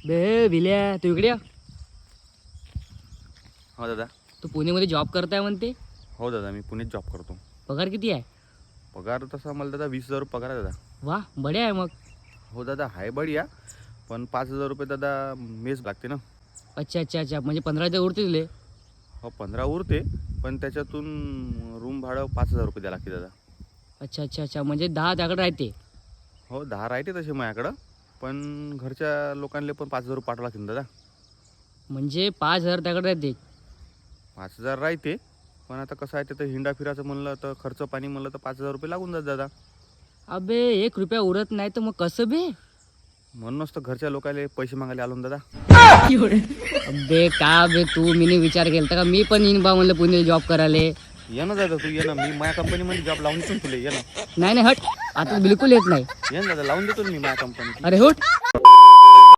बे विल्या तू इकडे या. हो दादा. तू पुणेमध्ये जॉब करताय म्हणते. हो दादा, मी पुण्यात जॉब करतो. पगार किती आहे? पगार तसा मला दादा 20,000 रुपये पगार आहे दादा. वा बढिया आहे मग. हो दादा, हाय बढिया. पण 5,000 रुपये दादा मेस लागते ना. अच्छा अच्छा अच्छा, म्हणजे 15 उरते तुले. हो 15 उरते, पण त्याच्यातून रूम भाडं 5,000 रुपये द्यायला लागते दादा. अच्छा अच्छा अच्छा, म्हणजे 10 त्याकडे राहते. हो 10 राहते तसे माझ्याकडं, पण घरच्या लोकांना पण 5,000 रुपये पाठवा लागते ना दादा. म्हणजे 5,000 त्याकडे राहते. 5,000 राहते, पण आता कसं आहे तिथं हिंडा फिरायचं म्हणलं तर खर्च पाणी म्हणलं तर 5,000 रुपये लागून जात दादा. अबे 1 रुपया उरत नाही तर मग कसं बे? म्हणूनच तर घरच्या लोकांना पैसे मागायला आलो ना दादा. अबे का बे तू मीने विचार केलता का मी पण येईन बा म्हणलं पुण्याला जॉब करायला. ये ना दादा, तू ये ना. मी माझ्या कंपनीमध्ये जॉब लावून देतो ना तुला. ये ना. नाही नाही हट, आता बिलकुल येत नाही. ये ना दादा, लावून देतो ना मी माझ्या कंपनीत. अरे हट.